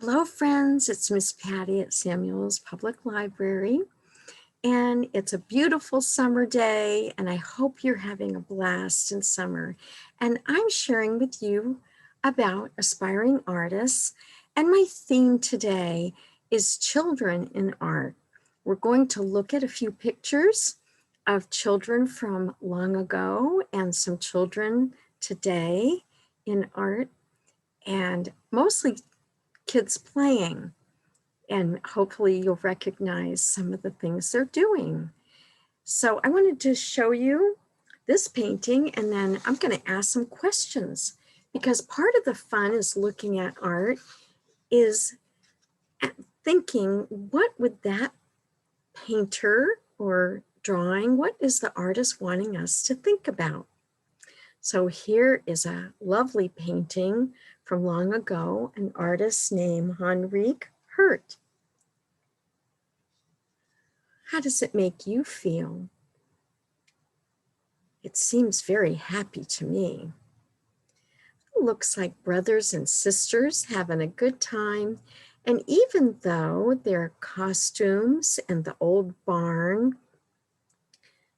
Hello friends, it's Miss Pattie at Samuel's Public Library, and it's a beautiful summer day, and I hope you're having a blast in summer. And I'm sharing with you about aspiring artists, and my theme today is children in art. We're going to look at a few pictures of children from long ago and some children today in art, and mostly kids playing, and hopefully you'll recognize some of the things they're doing. So I wanted to show you this painting, and then I'm going to ask some questions, because part of the fun is looking at art is thinking, what would that painter or drawing, what is the artist wanting us to think about? So here is a lovely painting from long ago, an artist named Henrik Hurt. How does it make you feel? It seems very happy to me. It looks like brothers and sisters having a good time. And even though their costumes and the old barn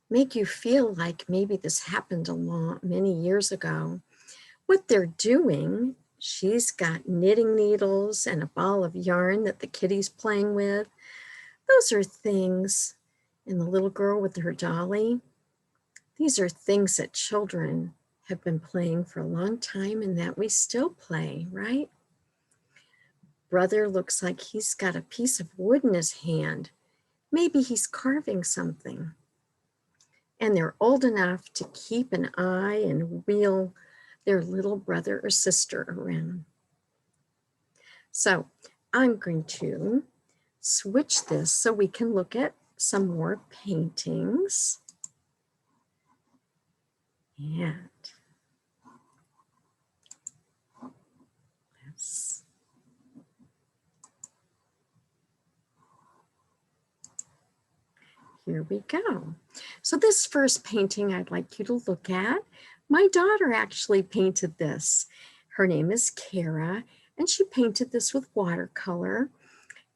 make you feel like maybe this happened many years ago, what they're doing, she's got knitting needles and a ball of yarn that the kitty's playing with. Those are things, and the little girl with her dolly, these are things that children have been playing for a long time and that we still play, right? Brother looks like he's got a piece of wood in his hand. Maybe he's carving something. And they're old enough to keep an eye and wheel their little brother or sister around. So I'm going to switch this so we can look at some more paintings. And let's, here we go. So this first painting I'd like you to look at, my daughter actually painted this. Her name is Kara, and she painted this with watercolor.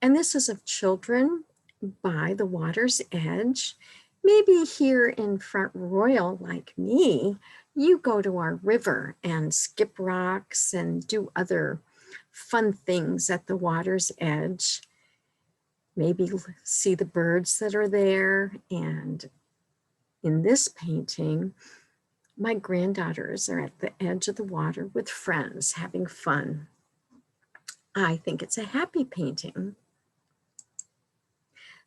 And this is of children by the water's edge. Maybe here in Front Royal, like me, you go to our river and skip rocks and do other fun things at the water's edge. Maybe see the birds that are there. And in this painting, my granddaughters are at the edge of the water with friends having fun. I think it's a happy painting.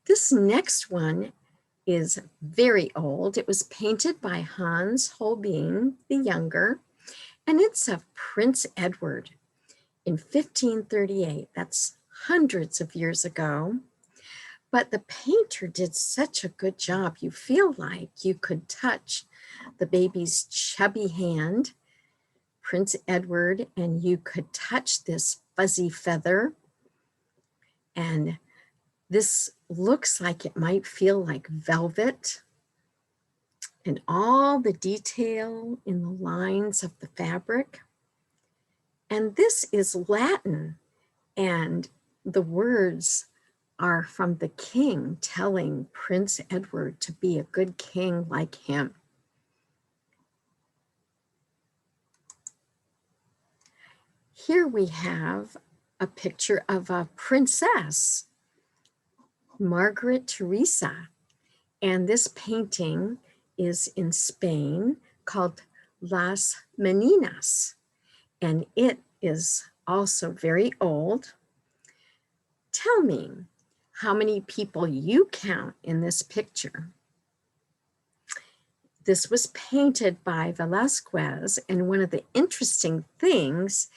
This next one is very old. It was painted by Hans Holbein the Younger, and it's of Prince Edward in 1538. That's hundreds of years ago. But the painter did such a good job. You feel like you could touch the baby's chubby hand, Prince Edward, and you could touch this fuzzy feather. And this looks like it might feel like velvet, and all the detail in the lines of the fabric. And this is Latin, and the words are from the king telling Prince Edward to be a good king like him. Here we have a picture of a princess, Margaret Teresa, and this painting is in Spain called Las Meninas, and it is also very old. Tell me how many people you count in this picture. This was painted by Velázquez, and one of the interesting things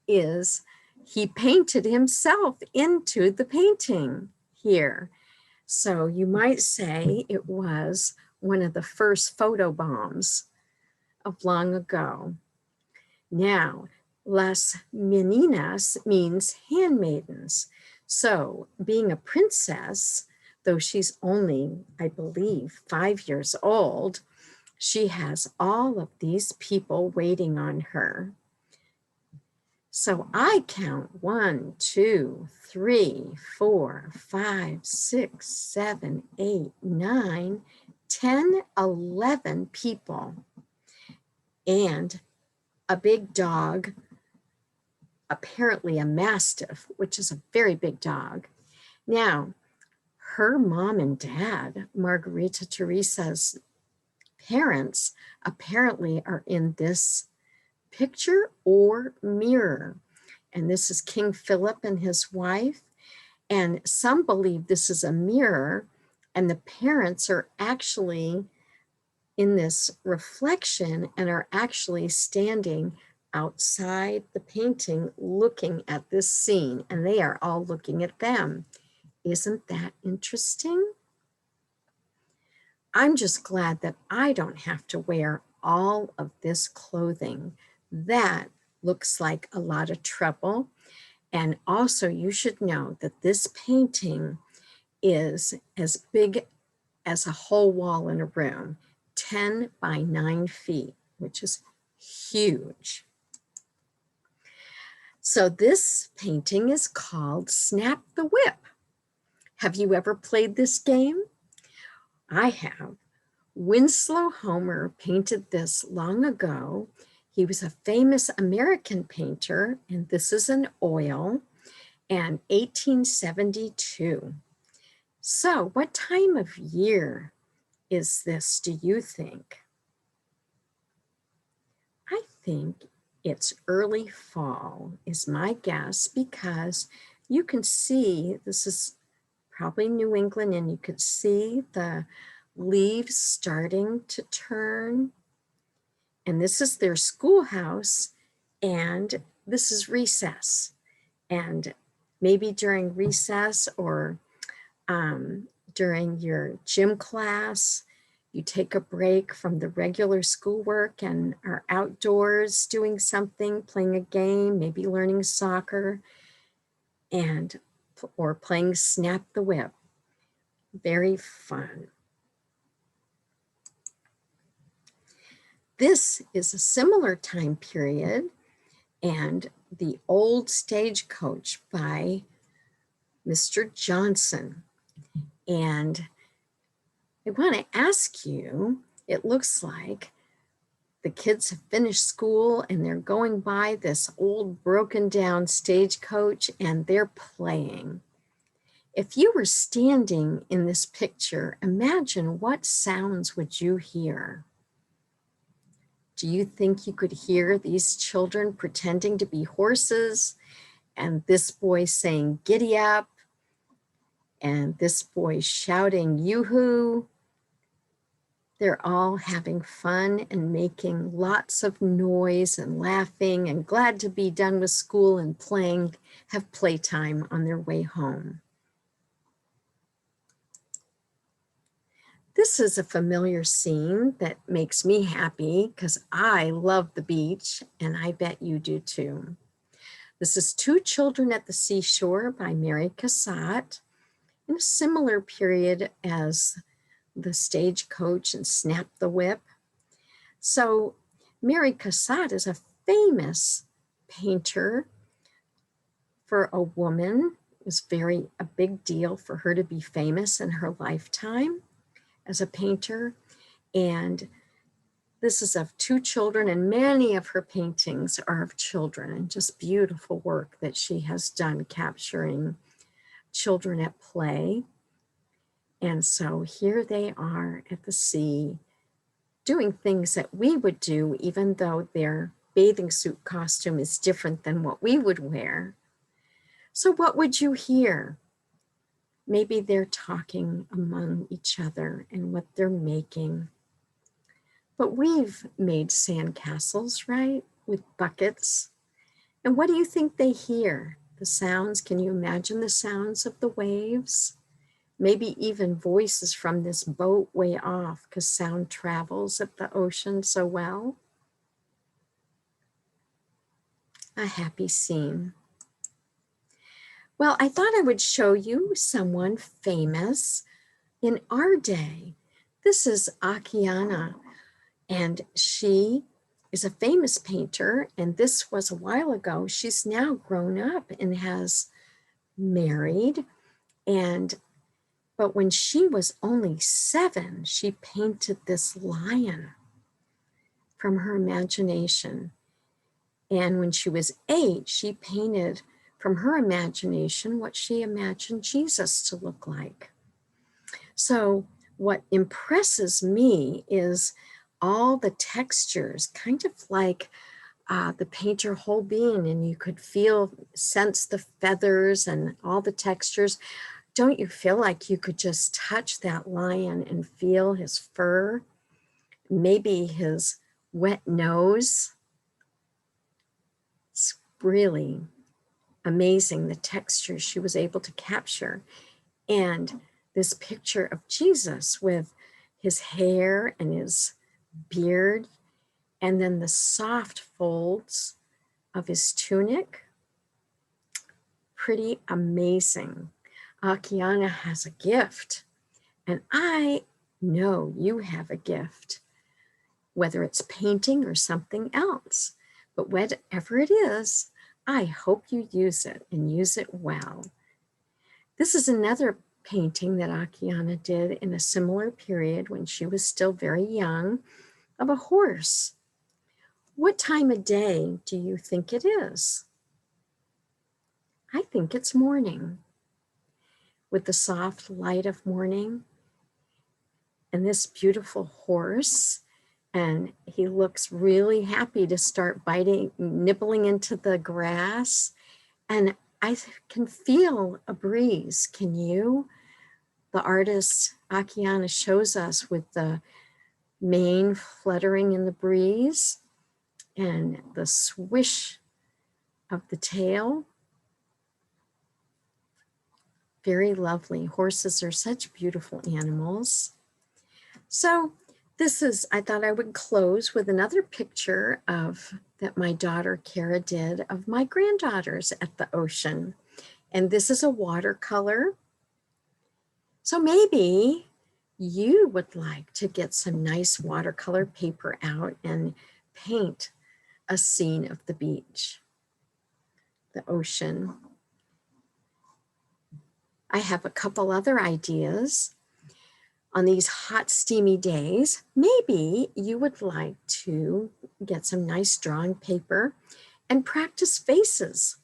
is he painted himself into the painting here. So you might say it was one of the first photo bombs of long ago. Now, Las Meninas means handmaidens. So being a princess, though she's only, I believe, 5 years old, she has all of these people waiting on her. So I count 1, 2, 3, 4, 5, 6, 7, 8, 9, 10, 11 people and a big dog, apparently a mastiff, which is a very big dog. Now, her mom and dad, Margarita Teresa's parents, apparently are in this picture or mirror. And this is King Philip and his wife. And some believe this is a mirror, and the parents are actually in this reflection and are actually standing outside the painting looking at this scene, and they are all looking at them. Isn't that interesting? I'm just glad that I don't have to wear all of this clothing. That looks like a lot of trouble. And also you should know that this painting is as big as a whole wall in a room, 10 by 9 feet, which is huge. So this painting is called Snap the Whip. Have you ever played this game? I have. Winslow Homer painted this long ago. He was a famous American painter, and this is an oil, and 1872. So what time of year is this, do you think? I think it's early fall is my guess, because you can see this is probably New England, and you could see the leaves starting to turn. And this is their schoolhouse, and this is recess. And maybe during recess or during your gym class, you take a break from the regular schoolwork and are outdoors doing something, playing a game, maybe learning soccer, or playing Snap the Whip. Very fun. This is a similar time period, and The Old Stagecoach by Mr. Johnson. And I want to ask you, it looks like the kids have finished school and they're going by this old broken down stagecoach and they're playing. If you were standing in this picture, imagine what sounds would you hear? Do you think you could hear these children pretending to be horses, and this boy saying giddy up, and this boy shouting yoo-hoo? They're all having fun and making lots of noise and laughing and glad to be done with school and have playtime on their way home. This is a familiar scene that makes me happy because I love the beach, and I bet you do too. This is Two Children at the Seashore by Mary Cassatt, in a similar period as The Stagecoach and Snap the Whip. So Mary Cassatt is a famous painter for a woman. It was a big deal for her to be famous in her lifetime as a painter. And this is of two children, and many of her paintings are of children, and just beautiful work that she has done capturing children at play. And so here they are at the sea doing things that we would do, even though their bathing suit costume is different than what we would wear. So what would you hear? Maybe they're talking among each other and what they're making. But we've made sandcastles, right? With buckets. And what do you think they hear? The sounds, can you imagine the sounds of the waves? Maybe even voices from this boat way off, because sound travels at the ocean so well. A happy scene. Well, I thought I would show you someone famous in our day. This is Akiana, and she is a famous painter, and this was a while ago. She's now grown up and has married, but when she was only 7, she painted this lion from her imagination. And when she was 8, she painted from her imagination what she imagined Jesus to look like. So what impresses me is all the textures, kind of like the painter whole being, and you could sense the feathers and all the textures. Don't you feel like you could just touch that lion and feel his fur, maybe his wet nose? It's really amazing the textures she was able to capture. And this picture of Jesus with his hair and his beard, and then the soft folds of his tunic, pretty amazing. Akiana has a gift, and I know you have a gift, whether it's painting or something else. But whatever it is, I hope you use it and use it well. This is another painting that Akiana did in a similar period when she was still very young, of a horse. What time of day do you think it is? I think it's morning, with the soft light of morning and this beautiful horse. And he looks really happy to start nibbling into the grass. And I can feel a breeze. Can you? The artist Akiana shows us with the mane fluttering in the breeze and the swish of the tail. Very lovely. Horses are such beautiful animals. So I thought I would close with another picture that my daughter Kara did of my granddaughters at the ocean. And this is a watercolor. So maybe you would like to get some nice watercolor paper out and paint a scene of the beach, the ocean. I have a couple other ideas. On these hot, steamy days, maybe you would like to get some nice drawing paper and practice faces.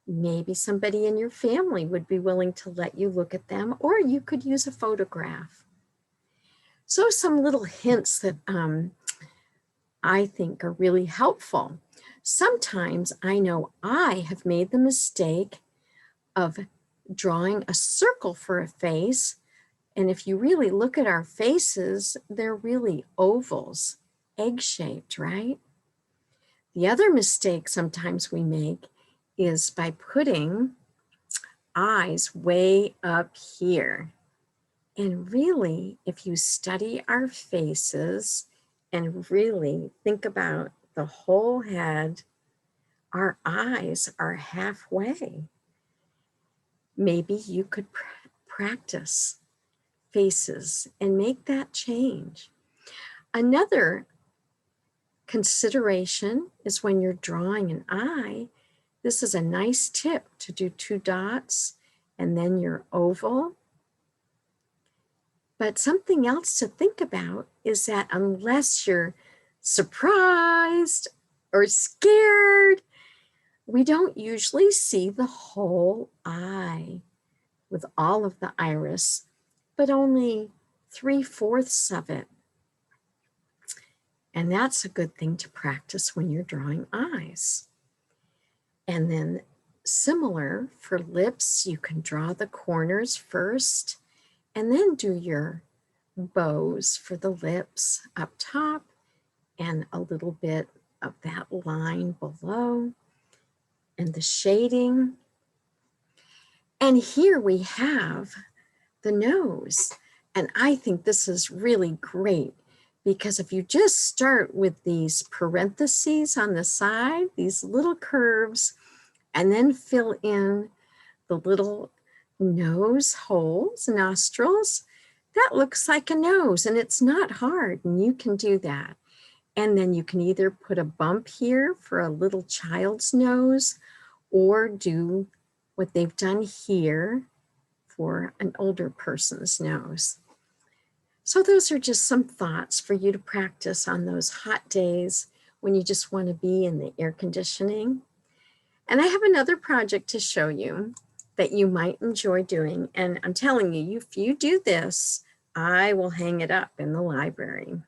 Maybe somebody in your family would be willing to let you look at them, or you could use a photograph. So some little hints that I think are really helpful. Sometimes I know I have made the mistake of drawing a circle for a face. And if you really look at our faces, they're really ovals, egg-shaped, right? The other mistake sometimes we make is by putting eyes way up here. And really, if you study our faces and really think about the whole head, our eyes are halfway. Maybe you could practice faces and make that change. Another consideration is when you're drawing an eye, this is a nice tip to do 2 dots and then your oval. But something else to think about is that unless you're surprised or scared, we don't usually see the whole eye with all of the iris, but only 3/4 of it. And that's a good thing to practice when you're drawing eyes. And then similar for lips, you can draw the corners first and then do your bows for the lips up top and a little bit of that line below and the shading. And here we have the nose. And I think this is really great because if you just start with these parentheses on the side, these little curves, and then fill in the little nose holes, nostrils, that looks like a nose, and it's not hard, and you can do that. And then you can either put a bump here for a little child's nose or do what they've done here for an older person's nose. So those are just some thoughts for you to practice on those hot days when you just want to be in the air conditioning. And I have another project to show you that you might enjoy doing. And I'm telling you, if you do this, I will hang it up in the library.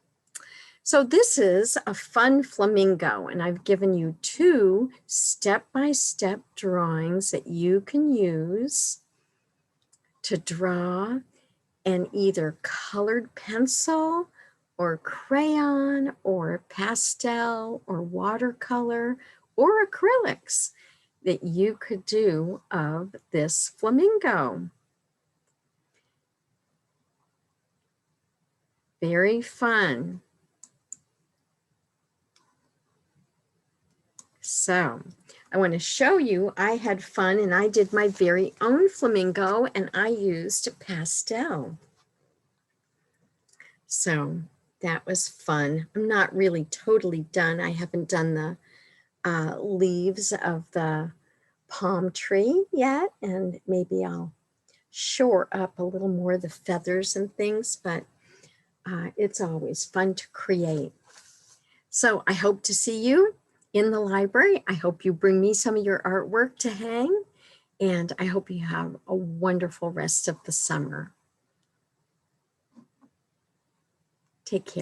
So this is a fun flamingo, and I've given you 2 step-by-step drawings that you can use to draw an either colored pencil or crayon or pastel or watercolor or acrylics that you could do of this flamingo. Very fun. So I want to show you, I had fun and I did my very own flamingo and I used pastel. So that was fun. I'm not really totally done. I haven't done the leaves of the palm tree yet, and maybe I'll shore up a little more of the feathers and things, but it's always fun to create. So I hope to see you in the library. I hope you bring me some of your artwork to hang, and I hope you have a wonderful rest of the summer. Take care.